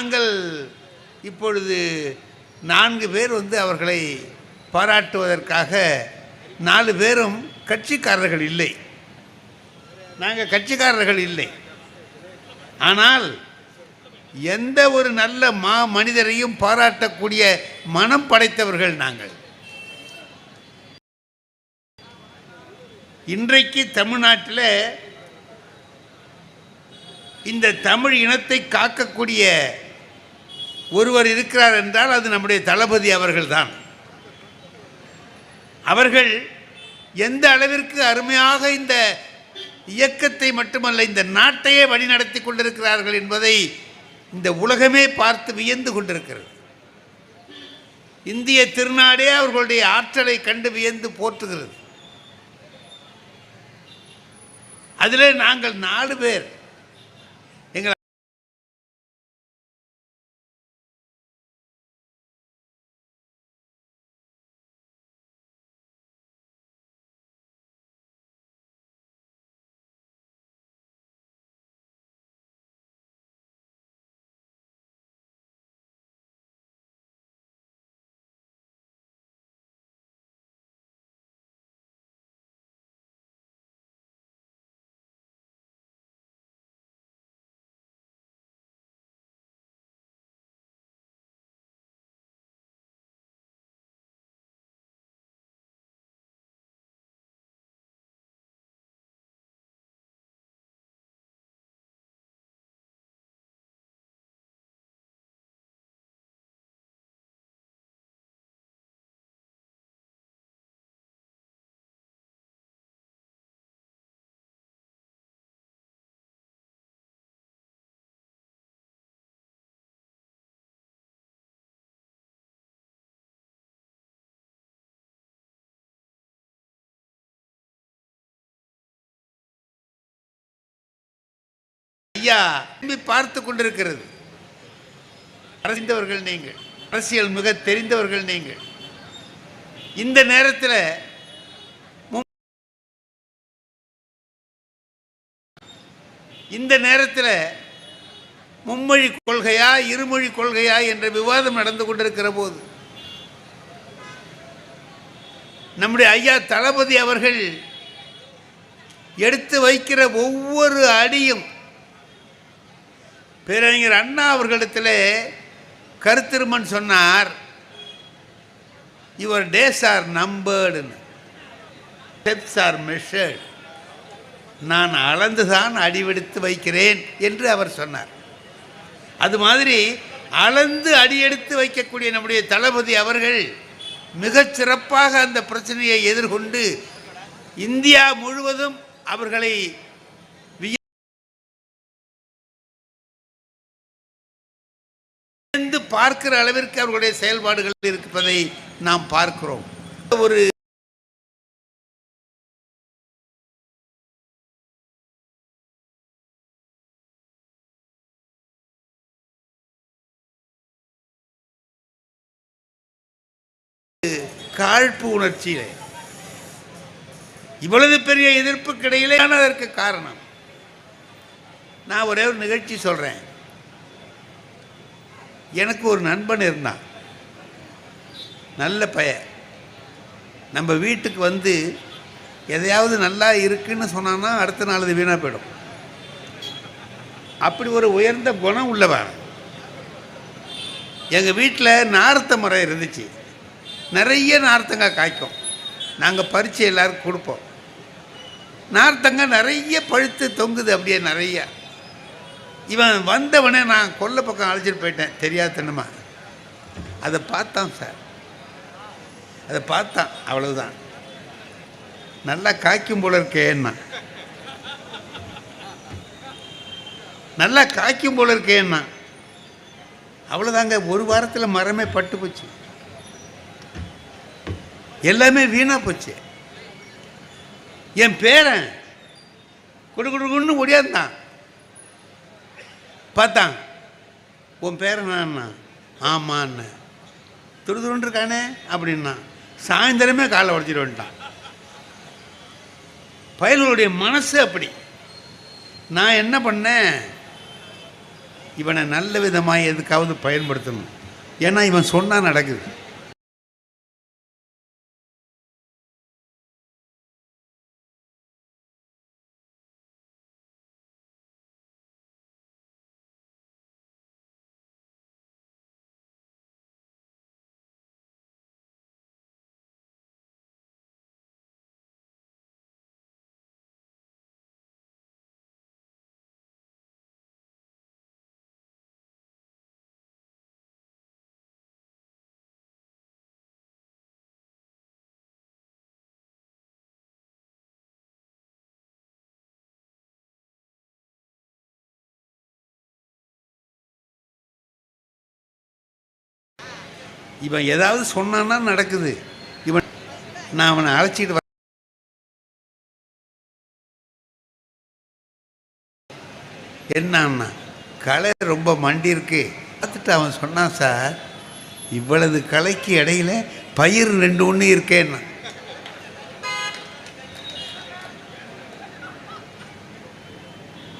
நாங்கள் இப்பொழுது 4 பேர் அவர்களை பாராட்டுவதற்காக 4 பேரும் கட்சிக்காரர்கள் இல்லை. நாங்கள் கட்சிக்காரர்கள் இல்லை. ஆனால் எந்த ஒரு நல்ல மனிதரையும் பாராட்டக்கூடிய மனம் படைத்தவர்கள் நாங்கள். இன்றைக்கு தமிழ்நாட்டில் இந்த தமிழ் இனத்தை காக்கக்கூடிய ஒருவர் இருக்கிறார் என்றால் அது நம்முடைய தளபதி அவர்கள்தான். அவர்கள் எந்த அளவிற்கு அருமையாக இந்த இயக்கத்தை மட்டுமல்ல இந்த நாட்டையே வழிநடத்தி கொண்டிருக்கிறார்கள் என்பதை இந்த உலகமே பார்த்து வியந்து கொண்டிருக்கிறது. இந்திய திருநாடே அவர்களுடைய ஆற்றலை கண்டு வியந்து போற்றுகிறது. அதில் நாங்கள் 4 பேர் எங்கள் ஐயா பார்த்து கொண்டிருக்கிறது. அறிந்தவர்கள் நீங்கள், அரசியல் மிக தெரிந்தவர்கள் நீங்கள். இந்த நேரத்தில் மும்மொழி கொள்கையா இருமொழி கொள்கையா என்ற விவாதம் நடந்து கொண்டிருக்கிற போது நம்முடைய ஐயா தளபதி அவர்கள் எடுத்து வைக்கிற ஒவ்வொரு அடியும் பேரறிஞர் அண்ணா அவர்களிடத்தில் கருத்திருமன் சொன்னார், யுவர் டேஸ் ஆர் நம்பர்டுன்னு, ஸ்டெப்ஸ் ஆர் மெஷர்டு, நான் அளந்துதான் அடிவெடுத்து வைக்கிறேன் என்று அவர் சொன்னார். அது மாதிரி அளந்து அடியெடுத்து வைக்கக்கூடிய நம்முடைய தளபதி அவர்கள் மிகச்சிறப்பாக அந்த பிரச்சனையை எதிர்கொண்டு இந்தியா முழுவதும் அவர்களை பார்க்கிற அளவிற்கு அவர்களுடைய செயல்பாடுகள் இருப்பதை நாம் பார்க்கிறோம். ஒரு காழ்ப்பு உணர்ச்சியிலே இவ்வளவு பெரிய எதிர்ப்புக்கு இடையிலே அதற்கு காரணம். நான் ஒரே ஒரு நிகழ்ச்சி சொல்றேன். எனக்கு ஒரு நண்பன் இருந்தான், நல்ல பையன். நம்ம வீட்டுக்கு எதையாவது நல்லா இருக்குன்னு சொன்னான்னா அடுத்த நாள் அது வீணாக போயிடும். அப்படி ஒரு உயர்ந்த குணம் உள்ளவன். எங்கள் வீட்டில் நார்த்த மரம் இருந்துச்சு. நிறைய நார்த்தங்காய் காய்க்கும். நாங்கள் பறித்து எல்லாருக்கும் கொடுப்போம். நார்த்தங்காய் நிறைய பழுத்து தொங்குது, அப்படியே நிறைய. இவன் வந்தவனே நான் கொல்லை பக்கம் அழைச்சிட்டு போயிட்டேன், தெரியாதனமா. அதை பார்த்தான் சார், அதை பார்த்தான், அவ்வளவுதான். நல்லா காய்க்கும் போல இருக்கேன்னா, நல்லா காய்க்கும் போல இருக்கேன்னா, அவ்வளோதாங்க. ஒரு வாரத்தில் மரமே பட்டு போச்சு, எல்லாமே வீணாக போச்சு. என் பேரன் குடுகுடுன்னு ஒடியாந்தான். பார்த்தான், உன் பேரன் நான்? ஆமான்னு. துருதுருன்னு இருக்கானே அப்படின்னா. சாயந்தரமே காலை உடச்சிட்டு வந்துட்டான். பயல்களுடைய மனசு அப்படி. நான் என்ன பண்ணேன், இவனை நல்ல விதமாக எதுக்காவது பயன்படுத்தணும். ஏன்னா இவன் சொன்னால் நடக்குது. இவன் ஏதாவது சொன்னான்னா நடக்குது. இவன் நான் அவனை அழைச்சிட்டு என்னன்னா களை ரொம்ப மண்டி இருக்கு பார்த்துட்டு அவன் சொன்னான், சார் இவ்வளவு களைக்கு இடையில பயிர் 2 ஒன்று இருக்கேன்னா.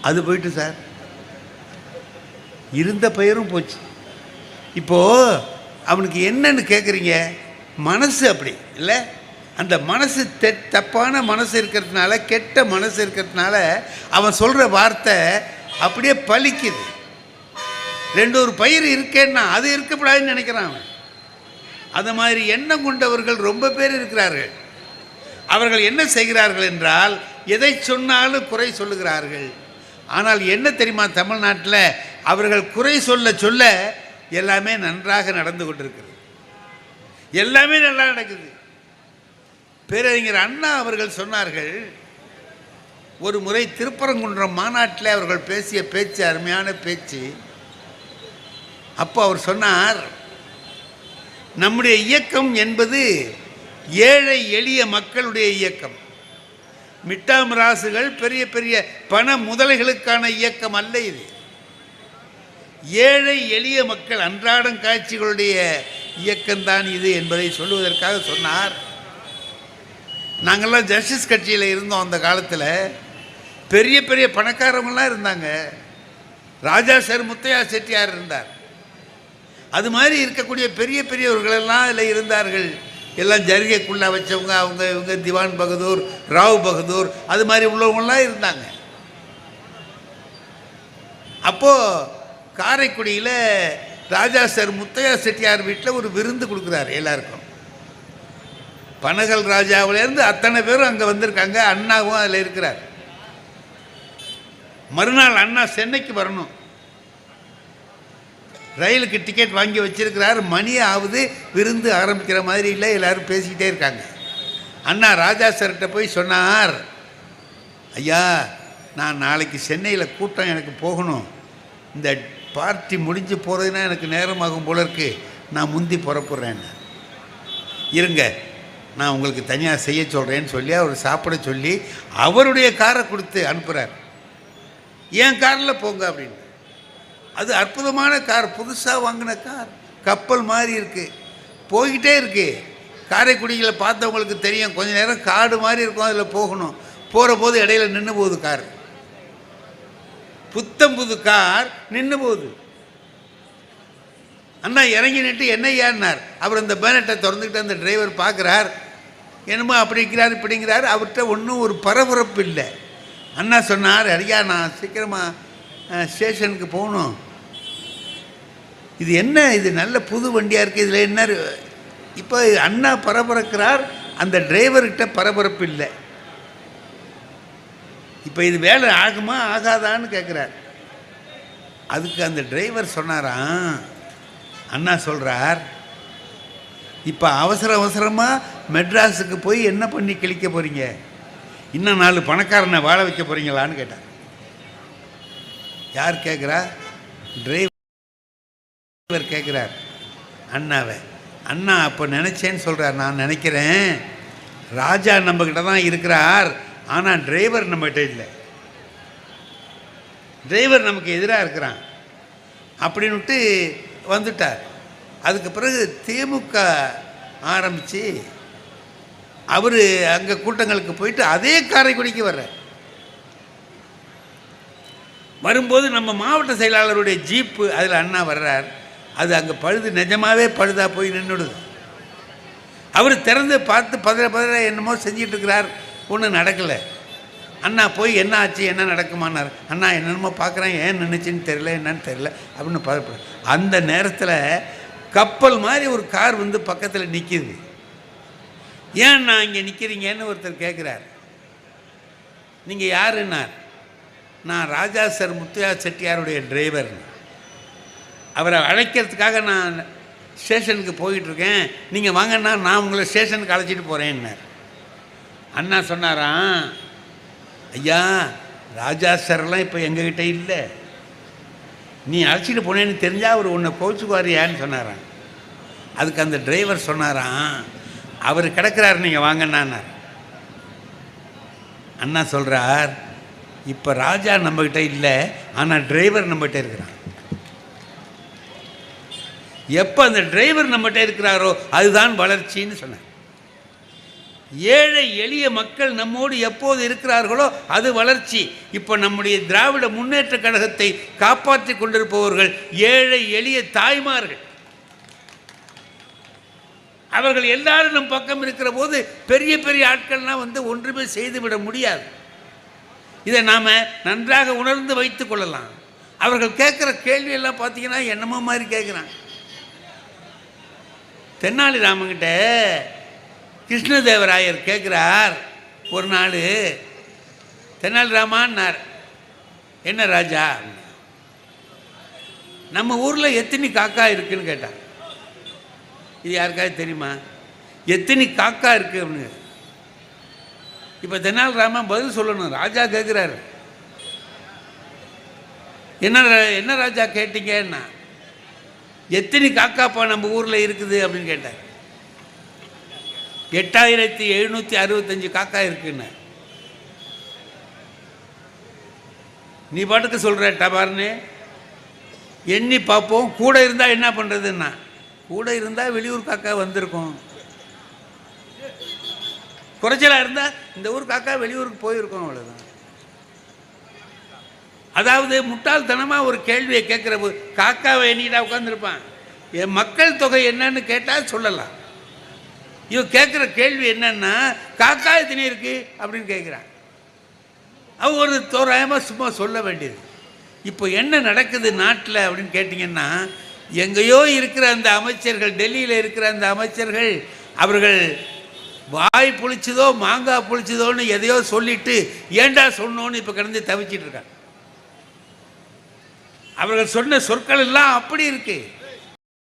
அது போயிட்டு சார் இருந்த பயிரும் போச்சு. இப்போது அவனுக்கு என்னன்னு கேட்குறீங்க? மனசு அப்படி இல்லை. அந்த மனசு தப்பான மனசு இருக்கிறதுனால, கெட்ட மனசு இருக்கிறதுனால அவன் சொல்கிற வார்த்தை அப்படியே பலிக்குது. 2 ஒரு பயிர் இருக்கேன்னா அது இருக்கக்கூடாதுன்னு நினைக்கிறான் அவன். அது மாதிரி எண்ணம் கொண்டவர்கள் ரொம்ப பேர் இருக்கிறார்கள். அவர்கள் என்ன செய்கிறார்கள் என்றால் எதை சொன்னாலும் குறை சொல்லுகிறார்கள். ஆனால் என்ன தெரியுமா, தமிழ்நாட்டில் அவர்கள் குறை சொல்ல சொல்ல எல்லாமே நன்றாக நடந்து கொண்டிருக்கிறது. எல்லாமே நல்லா நடக்குது. பேரறிஞர் அண்ணா அவர்கள் சொன்னார்கள், ஒரு முறை திருப்பரங்குன்றம் மாநாட்டில் அவர்கள் பேசிய பேச்சு அருமையான பேச்சு. அப்போ அவர் சொன்னார், நம்முடைய இயக்கம் என்பது ஏழை எளிய மக்களுடைய இயக்கம். மிட்டாமராசுகள் பெரிய பெரிய பண முதலைகளுக்கான இயக்கம் அல்ல இது. ஏழை எளிய மக்கள் அன்றாடம் காட்சிகளுடைய இயக்கம்தான் இது என்பதை சொல்லுவதற்காக சொன்னார். நாங்கள்லாம் ஜஸ்டிஸ் கட்சியில் இருந்தோம். அந்த காலத்தில் பெரிய பெரிய பணக்காரவங்களாம் இருந்தாங்க. ராஜா சார் முத்தையா செட்டியார் இருந்தார். அது மாதிரி இருக்கக்கூடிய பெரிய பெரியவர்களெல்லாம் அதில் இருந்தார்கள். எல்லாம் ஜரிகைக்குள்ளே வச்சவங்க, அவங்க இவங்க திவான் பகதூர், ராவ் பகதூர், அது மாதிரி உள்ளவங்களாம் இருந்தாங்க. அப்போது காரைக்குடியில் ராஜா சார் முத்தையா செட்டியார் வீட்டில் ஒரு விருந்து கொடுக்குறாரு எல்லாருக்கும். பனகல் ராஜாவிலேருந்து அத்தனை பேரும் அங்கே வந்திருக்காங்க. அண்ணாவும் அதில் இருக்கிறார். மறுநாள் அண்ணா சென்னைக்கு வரணும். ரயிலுக்கு டிக்கெட் வாங்கி வச்சிருக்கிறார். மணி ஆகுது, விருந்து ஆரம்பிக்கிற மாதிரி இல்லை. எல்லோரும் பேசிக்கிட்டே இருக்காங்க. அண்ணா ராஜா சார்கிட்ட போய் சொன்னார், ஐயா நான் நாளைக்கு சென்னையில் கூட்டம் எனக்கு போகணும். இந்த பார்ட்டி முடிஞ்சு போகிறதுனா எனக்கு நேரமாகும் போல இருக்கு. நான் முந்தி புறப்படுறேன்னு. இருங்க நான் உங்களுக்கு தனியாக செய்ய சொல்கிறேன்னு சொல்லி அவர் சாப்பிட சொல்லி அவருடைய காரை கொடுத்து அனுப்புகிறார். என் காரில் போங்க அப்படின்னு. அது அற்புதமான கார், புதுசாக வாங்கின கார், கப்பல் மாதிரி இருக்குது, போய்கிட்டே இருக்குது. காரைக்குடியில் பார்த்தவங்களுக்கு தெரியும், கொஞ்சம் நேரம் காடு மாதிரி இருக்கும், அதில் போகணும். போகிற போது இடையில நின்று போகுது கார். புத்தம் புது கார் நின்று போகுது. அண்ணா இறங்கி நின்று என்ன ஏறினார். அவர் அந்த பேனட்டை திறந்துக்கிட்டு அந்த டிரைவர் பார்க்குறார். என்னமோ அப்படிங்கிறார் இப்படிங்கிறார். அவர்கிட்ட ஒன்றும் ஒரு பரபரப்பு இல்லை. அண்ணா சொன்னார், ஐயா நான் சீக்கிரமாக ஸ்டேஷனுக்கு போகணும். இது என்ன, இது நல்ல புது வண்டியாக இருக்குது, இதில் என்ன? இப்போ அண்ணா பரபரக்கிறார், அந்த டிரைவர்கிட்ட பரபரப்பு இல்லை. இப்போ இது வேலை ஆகுமா ஆகாதான்னு கேட்குறார். அதுக்கு அந்த டிரைவர் சொன்னாராம், அண்ணா சொல்கிறார், இப்போ அவசர அவசரமாக மெட்ராஸுக்கு போய் என்ன பண்ணி கிழிக்க போகிறீங்க? இன்னும் 4 பணக்காரனை வாழ வைக்க போகிறீங்களான்னு கேட்டார். யார் கேட்குறா? டிரைவர் கேட்குறார் அண்ணாவை. அண்ணா அப்போ நினச்சேன்னு சொல்கிறார். நான் நினைக்கிறேன் ராஜா நம்மக்கிட்ட தான் இருக்கிறார், ஆனால் டிரைவர் நம்மகிட்ட இல்லை, டிரைவர் நமக்கு எதிராக இருக்கிறான் அப்படின்ட்டு வந்துட்டார். அதுக்கு பிறகு திமுக ஆரம்பித்து அவர் அங்கே கூட்டங்களுக்கு போயிட்டு அதே காரைக்குடிக்கு வர்றார். வரும்போது நம்ம மாவட்ட செயலாளருடைய ஜீப்பு அதில் அண்ணா வர்றார். அது அங்கே பழுது நிஜமாகவே பழுதாக போய் நின்றுடுது. அவர் திறந்து பார்த்து பதற என்னமோ செஞ்சிட்ருக்கிறார். ஒன்றும் நடக்கலை. அண்ணா போய் என்ன ஆச்சு, என்ன நடக்குமானார். அண்ணா என்னென்னமோ பார்க்குறேன், ஏன் நின்றுச்சின்னு தெரியல, என்னன்னு தெரியல அப்படின்னு பதப்பட. அந்த நேரத்தில் கப்பல் மாதிரி ஒரு கார் வந்து பக்கத்தில் நிற்கிது. ஏன் நான் இங்கே நிற்கிறீங்கன்னு ஒருத்தர் கேட்குறார். நீங்கள் யாருன்னார். நான் ராஜா சார் முத்தையா செட்டியாருடைய டிரைவர். அவரை அழைக்கிறதுக்காக நான் ஸ்டேஷனுக்கு போயிட்டுருக்கேன், நீங்கள் வாங்கன்னா நான் உங்களை ஸ்டேஷனுக்கு அழைச்சிட்டு போகிறேன்னார். அண்ணா சொன்னாராம், ஐயா ராஜா சார்லாம் இப்போ எங்ககிட்ட இல்லை, நீ அழைச்சிட்டு போனேன்னு தெரிஞ்சால் அவர் உன்னை கோச்சுக்குவாரியான்னு சொன்னாரான். அதுக்கு அந்த டிரைவர் சொன்னாராம், அவர் கிடக்கிறார், நீங்கள் வாங்கன்னார். அண்ணா சொல்கிறார், இப்போ ராஜா நம்மக்கிட்ட இல்லை, ஆனால் டிரைவர் நம்மகிட்ட இருக்கிறான். எப்போ அந்த டிரைவர் நம்மகிட்ட இருக்கிறாரோ அதுதான் வளர்ச்சின்னு சொன்னார். ஏழை எளிய மக்கள் நம்மோடு எப்போது இருக்கிறார்களோ அது வளர்ச்சி. இப்போ நம்முடைய திராவிட முன்னேற்ற கழகத்தை காப்பாற்றி கொண்டிருப்பவர்கள் ஏழை எளிய தாய்மார்கள். அவர்கள் எல்லாரும் நம் பக்கம் இருக்கிற போது பெரிய பெரிய ஆட்கள்லாம் வந்து ஒன்றுமே செய்துவிட முடியாது. இதை நாம் நன்றாக உணர்ந்து வைத்து கொள்ளலாம். அவர்கள் கேட்குற கேள்வியெல்லாம் பார்த்தீங்கன்னா என்னமோ மாதிரி கேட்குறாங்க. தென்னாலிராமன்கிட்ட கிருஷ்ணதேவராயர் கேட்குறார் ஒரு நாள், தென்னாலிராமன்னார், என்ன ராஜா, நம்ம ஊரில் எத்தனை காக்கா இருக்குன்னு கேட்டார். இது யாருக்காவது தெரியுமா, எத்தனை காக்கா இருக்கு அப்படின்னு. இப்போ தென்னாலிராமன் பதில் சொல்லணும். ராஜா கேட்குறாரு, என்ன ராஜா கேட்டீங்கன்னா, எத்தனை காக்காப்பா நம்ம ஊரில் இருக்குது அப்படின்னு கேட்டார். 8765 காக்கா இருக்குன்னு. நீ பாட்டுக்கு சொல்கிற டபார்னு எண்ணி பார்ப்போம், கூட இருந்தால் என்ன பண்ணுறதுன்னா, கூட இருந்தால் வெளியூர் காக்கா வந்திருக்கும், குறைச்சலாக இருந்தால் இந்த ஊர் காக்கா வெளியூருக்கு போயிருக்கோம், அவ்வளோதான். அதாவது முட்டாள்தனமாக ஒரு கேள்வியை கேட்குற போது காக்காவை எண்ணிக்கிட்டா உட்காந்துருப்பான். என் மக்கள் தொகை என்னன்னு கேட்டால் சொல்லலாம். இவன் கேட்குற கேள்வி என்னன்னா, காக்கா எத்தனை இருக்குது அப்படின்னு கேட்குறான். அவன் ஒரு தோராயமாக சும்மா சொல்ல வேண்டியது. இப்போ என்ன நடக்குது நாட்டில் அப்படின்னு கேட்டிங்கன்னா, எங்கேயோ இருக்கிற அந்த அமைச்சர்கள், டெல்லியில் இருக்கிற அந்த அமைச்சர்கள், அவர்கள் வாய் புளிச்சதோ மாங்காய் புளிச்சதோன்னு எதையோ சொல்லிட்டு ஏண்டா சொன்னோன்னு இப்போ கிடந்து தவிச்சிட்டு இருக்காங்க. அவர்கள் சொன்ன சொற்கள் எல்லாம் அப்படி இருக்கு.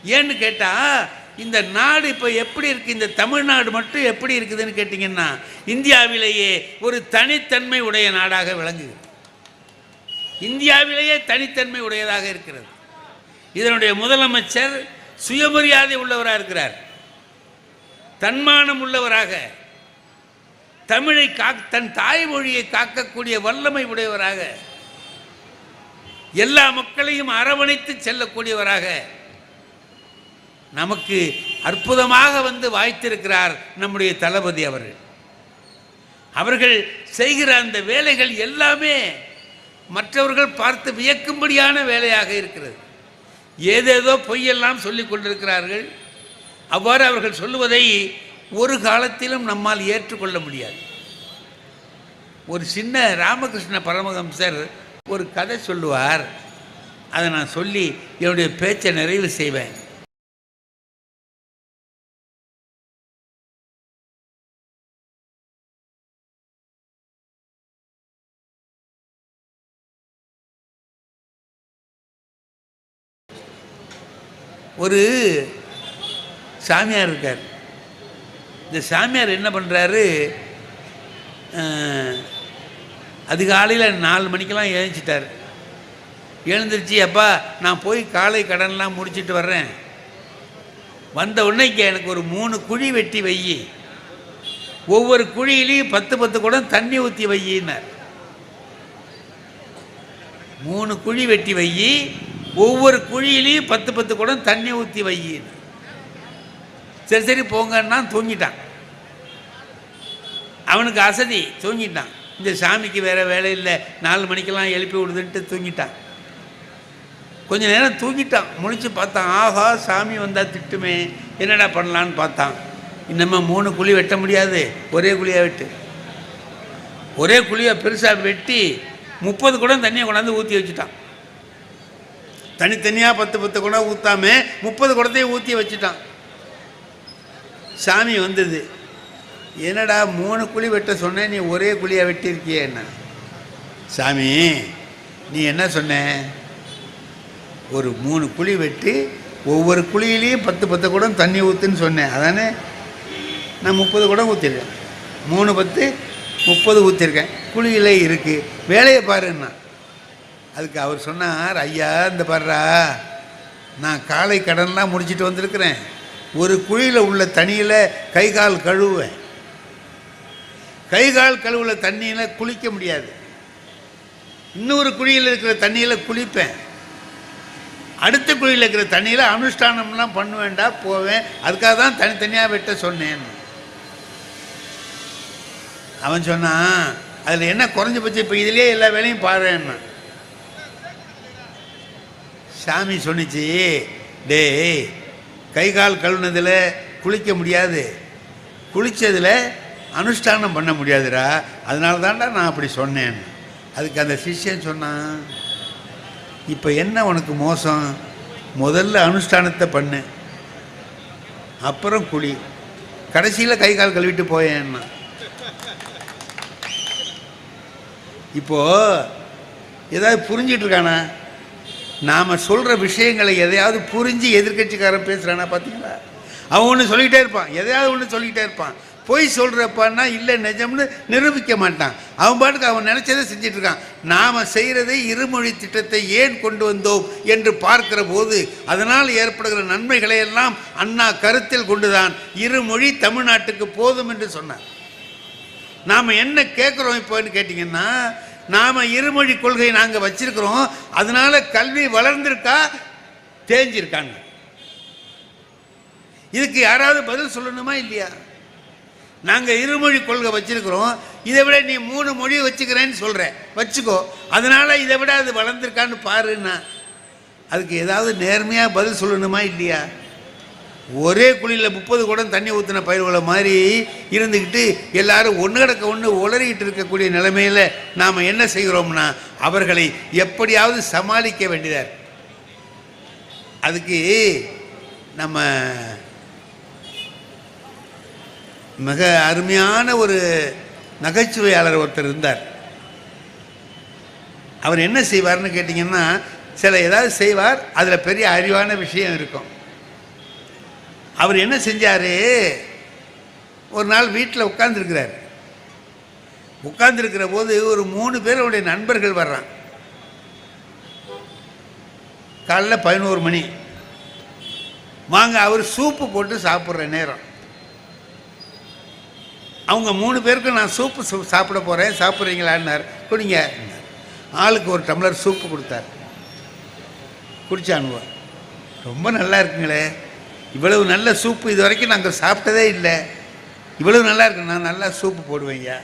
ஏன்னு கேட்டால், இந்த நாடு இப்போ எப்படி இருக்குது, இந்த தமிழ்நாடு மட்டும் எப்படி இருக்குதுன்னு கேட்டிங்கன்னா, இந்தியாவிலேயே ஒரு தனித்தன்மை உடைய நாடாக விளங்குது. இந்தியாவிலேயே தனித்தன்மை உடையதாக இருக்கிறது. இதனுடைய முதலமைச்சர் சுயமரியாதை உள்ளவராக இருக்கிறார், தன்மானம் உள்ளவராக, தமிழை தன் தாய்மொழியை காக்கக்கூடிய வல்லமை உடையவராக, எல்லா மக்களையும் அரவணைத்து செல்லக்கூடியவராக நமக்கு அற்புதமாக வந்து வாய்த்திருக்கிறார் நம்முடைய தளபதி அவர்கள். அவர்கள் செய்கிற அந்த வேலைகள் எல்லாமே மற்றவர்கள் பார்த்து வியக்கும்படியான வேலையாக இருக்கிறது. ஏதேதோ பொய்யெல்லாம் சொல்லிக் கொண்டிருக்கிறார்கள். அவ்வாறு அவர்கள் சொல்லுவதை ஒரு காலத்திலும் நம்மால் ஏற்றுக்கொள்ள முடியாது. ஒரு சின்ன ராமகிருஷ்ண பரமஹம்சர் ஒரு கதை சொல்லுவார். அதை நான் சொல்லி என்னுடைய பேச்சை நிறைவு செய்வேன். ஒரு சாமியார் இருக்கார். இந்த சாமியார் என்ன பண்ணுறாரு, அதிகாலையில் 4 மணிக்கெல்லாம் எழுந்திச்சிட்டார். எழுந்திரிச்சு, அப்பா நான் போய் காலை கடன்லாம் முடிச்சுட்டு வர்றேன், வந்த உடனே எனக்கு ஒரு 3 குழி வெட்டி வை, ஒவ்வொரு குழியிலையும் 10 குடம் தண்ணி ஊற்றி வையினார். 3 குழி வெட்டி வை, ஒவ்வொரு குழியிலையும் 10 குடம் தண்ணி ஊற்றி வையின்னு. சரி போங்கன்னா தூங்கிட்டான். அவனுக்கு அசதி, தூங்கிட்டான். இந்த சாமிக்கு வேறு வேலை இல்லை, 4 மணிக்கெல்லாம் எழுப்பி விடுதுன்ட்டு தூங்கிட்டான். கொஞ்ச நேரம் தூங்கிட்டான். முழிச்சு பார்த்தான், ஆஹா சாமி வந்தால் திட்டுமே, என்னடா பண்ணலான்னு பார்த்தான். இன்னமும் 3 குழி வெட்ட முடியாது, ஒரே குழியாக வெட்டு. ஒரே குழியாக பெருசாக வெட்டி 30 குடம் தண்ணியை கொண்டாந்து ஊற்றி வச்சுட்டான். தனித்தனியாக 10 குடம் ஊற்றாம 30 குடத்தையும் ஊற்றி வச்சுட்டான். சாமி வந்தது. என்னடா 3 குழி வெட்ட சொன்னேன், நீ ஒரே குழியாக வெட்டியிருக்கியே என்ன? சாமி நீ என்ன சொன்ன? ஒரு 3 குழி வெட்டி ஒவ்வொரு குழியிலையும் 10 குடம் தண்ணி ஊற்றுன்னு சொன்னேன், அதானே? நான் 30 குடம் ஊற்றிருக்கேன். 3 10 30 ஊற்றிருக்கேன். குழியிலே இருக்குது, வேலையை பாருன்னா. அதுக்கு அவர் சொன்னார், ஐயா இந்த பாருடா, நான் காலை கடன்லாம் முடிச்சுட்டு வந்திருக்கிறேன். ஒரு குழியில் உள்ள தண்ணியில் கை கால் கழுவுவேன். கை கால் கழுவுல தண்ணியில் குளிக்க முடியாது. இன்னொரு குழியில் இருக்கிற தண்ணியில் குளிப்பேன். அடுத்த குழியில் இருக்கிற தண்ணியில் அனுஷ்டானம்லாம் பண்ணுவேண்டா, போவேன். அதுக்காக தான் தனித்தனியாக வெட்ட சொன்னேன். அவன் சொன்னான், அதில் என்ன குறைஞ்சி போச்சு, இப்போ இதிலே எல்லா வேலையும் பாருன்னா. சாமி சொன்னிச்சு, டே கை கால் கழுவுனதில் குளிக்க முடியாது, குளித்ததில் அனுஷ்டானம் பண்ண முடியாதுடா, அதனால தான்டா நான் அப்படி சொன்னேன். அதுக்கு அந்த சிஷ்யன் சொன்னான், இப்போ என்ன உனக்கு மோசம், முதல்ல அனுஷ்டானத்தை பண்ணு, அப்புறம் குளி, கடைசியில் கை கால் கழுவிட்டு போயேன்னா. இப்போது ஏதாவது புரிஞ்சிட்டு இருக்கானா? நாம் சொல்கிற விஷயங்களை எதையாவது புரிஞ்சு எதிர்கட்சிக்காரன் பேசுகிறானா பார்த்தீங்களா? அவன் ஒன்று சொல்லிக்கிட்டே இருப்பான், எதையாவது ஒன்று சொல்லிக்கிட்டே இருப்பான். பொய் சொல்கிறப்பான்னா இல்லை நிஜம்னு நிரூபிக்க மாட்டான். அவன் பாட்டுக்கு அவன் நினச்சதை செஞ்சிட்ருக்கான். நாம் செய்கிறதை இருமொழி திட்டத்தை ஏன் கொண்டு வந்தோம் என்று பார்க்கிற போது அதனால் ஏற்படுகிற நன்மைகளை எல்லாம் அண்ணா கருத்தில் கொண்டுதான் இருமொழி தமிழ்நாட்டுக்கு போதும் என்று சொன்னார். நாம் என்ன கேட்குறோம் இப்போன்னு கேட்டிங்கன்னா, நாம் இருமொழி கொள்கையை நாங்கள் வச்சிருக்கிறோம், அதனால கல்வி வளர்ந்துருக்கா தேஞ்சிருக்காங்க. இதுக்கு யாராவது பதில் சொல்லணுமா இல்லையா? நாங்கள் இருமொழி கொள்கை வச்சிருக்கிறோம், இதை விட நீ 3 மொழி வச்சுக்கிறேன்னு சொல்கிற, வச்சுக்கோ, அதனால் இதை விட அது வளர்ந்துருக்கான்னு பாருன்னா அதுக்கு ஏதாவது நேர்மையாக பதில் சொல்லணுமா இல்லையா? ஒரே குழியில் 30 குடம் தண்ணி ஊற்றின பயிர்களை மாதிரி இருந்துக்கிட்டு எல்லாரும் ஒன்று கிடக்க ஒன்று உளறிக்கிட்டு இருக்கக்கூடிய நிலைமையில் நாம் என்ன செய்கிறோம்னா அவர்களை எப்படியாவது சமாளிக்க வேண்டியதார். அதுக்கு நம்ம மிக அருமையான ஒரு நகைச்சுவையாளர் ஒருத்தர் இருந்தார். அவர் என்ன செய்வார்னு கேட்டிங்கன்னா, சில ஏதாவது செய்வார், அதில் பெரிய அறிவான விஷயம் இருக்கும். அவர் என்ன செஞ்சார், ஒரு நாள் வீட்டில் உட்கார்ந்துருக்கிறார். உட்கார்ந்துருக்கிற போது ஒரு 3 பேர் அவருடைய நண்பர்கள் வர்றான். காலைல 11 மணி வாங்க, அவர் சூப்பு போட்டு சாப்பிட்ற நேரம். அவங்க 3 பேருக்கும் நான் சூப்பு சாப்பிட போகிறேன், சாப்பிட்றீங்களான்னார். குடிங்க, ஆளுக்கு ஒரு டம்ளர் சூப்பு கொடுத்தார். குடிச்சானுவா, ரொம்ப நல்லா இருக்குங்களே, இவ்வளவு நல்ல சூப்பு இது வரைக்கும் நாங்கள் சாப்பிட்டதே இல்லை, இவ்வளவு நல்லா இருக்கு. நான் நல்லா சூப்பு போடுவேங்க,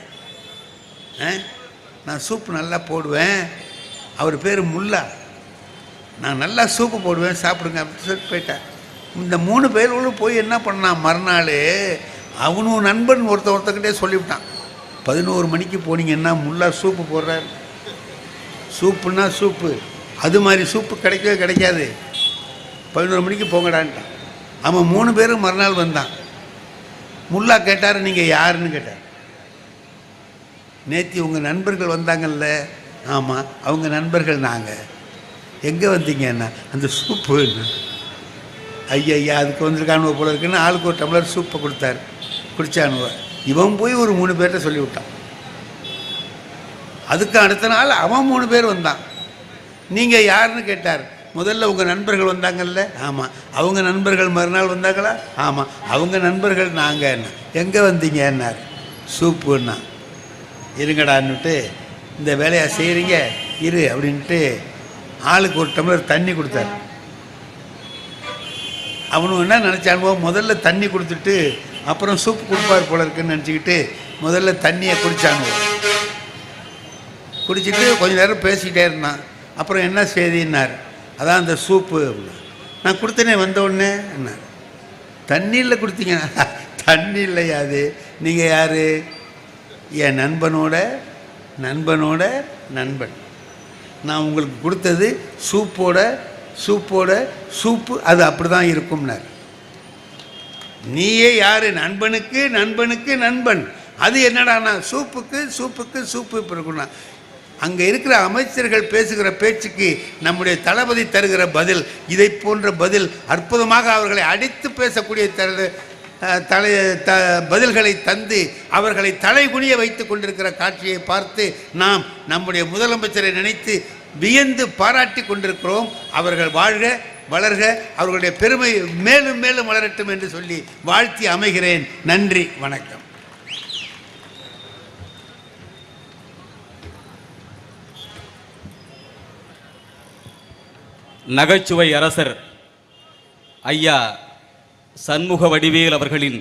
நான் சூப்பு நல்லா போடுவேன். அவர் பேர் முல்லா, நான் நல்லா சூப்பு போடுவேன், சாப்பிடுங்க அப்படின்னு சொல்லிட்டு போயிட்டேன். இந்த 3 பேர்களும் போய் என்ன பண்ணான், மறுநாள் அவனும் நண்பன் ஒருத்தக்கிட்டே சொல்லிவிட்டான், 11 மணிக்கு போனீங்கன்னா முல்லா சூப்பு போடுறாரு. சூப்புன்னா சூப்பு, அது மாதிரி சூப்பு கிடைக்கவே கிடைக்காது, 11 மணிக்கு போங்கடான்ட்டான். அவன் 3 பேரும் மறுநாள் வந்தான். முல்லா கேட்டார், நீங்கள் யாருன்னு கேட்டார். நேற்று உங்கள் நண்பர்கள் வந்தாங்கல்ல. ஆமாம், அவங்க நண்பர்கள் நாங்கள். எங்கே வந்தீங்கன்னா, அந்த சூப்பு. ஐயா அதுக்கு வந்திருக்கானுவ போல இருக்குன்னு ஆளுக்கு ஒரு டம்ளர் சூப்பை கொடுத்தாரு, குடித்தானுவ. இவன் போய் ஒரு 3 பேர்கிட்ட சொல்லிவிட்டான். அதுக்கு அடுத்த நாள் அவன் 3 பேர் வந்தான். நீங்கள் யாருன்னு கேட்டார். முதல்ல உங்கள் நண்பர்கள் வந்தாங்கல்ல. ஆமாம். அவங்க நண்பர்கள் மறுநாள் வந்தாங்களா? ஆமாம். அவங்க நண்பர்கள் நாங்கள். என்ன எங்கே வந்தீங்கன்னார். சூப்புன்னா. இருங்கடான்னுட்டு, இந்த வேலையை செய்கிறீங்க இரு அப்படின்ட்டு ஆளுக்கு ஒரு டம்ளர் தண்ணி கொடுத்தார். அவனும் என்ன நினச்சானுவோ, முதல்ல தண்ணி கொடுத்துட்டு அப்புறம் சூப்பு கொடுப்பார் போல இருக்குன்னு நினச்சிக்கிட்டு முதல்ல தண்ணியை குடித்தானுவோ. குடிச்சிட்டு கொஞ்ச நேரம் பேசிக்கிட்டே இருந்தான். அப்புறம் என்ன செய்தின்னார். அதான் அந்த சூப்பு அப்படின்னா. நான் கொடுத்தனே வந்தோடனே என்ன தண்ணியில் கொடுத்தீங்க. தண்ணி இல்லையா அது, நீங்கள் யார்? என் நண்பனோட நண்பனோட நண்பன். நான் உங்களுக்கு கொடுத்தது சூப்போட சூப்பு, அது அப்படி தான் இருக்கும்னார். நீயே யார்? நண்பனுக்கு நண்பனுக்கு நண்பன். அது என்னடாண்ணா சூப்புக்கு சூப்பு இப்போ இருக்குண்ணா. அங்கே இருக்கிற அமைச்சர்கள் பேசுகிற பேச்சுக்கு நம்முடைய தளபதி தருகிற பதில், இதை போன்ற பதில் அற்புதமாக அவர்களை அடித்து பேசக்கூடிய பதில்களை தந்து அவர்களை தலைகுனிய வைத்து கொண்டிருக்கிற காட்சியை பார்த்து நாம் நம்முடைய முதலமைச்சரை நினைத்து வியந்து பாராட்டி கொண்டிருக்கிறோம். அவர்கள் வாழ்க வளர்க, அவர்களுடைய பெருமை மேலும் மேலும் வளரட்டும் என்று சொல்லி வாழ்த்தி அமைகிறேன். நன்றி, வணக்கம். நகைச்சுவை அரசர் ஐயா சண்முக வடிவேல் அவர்களின்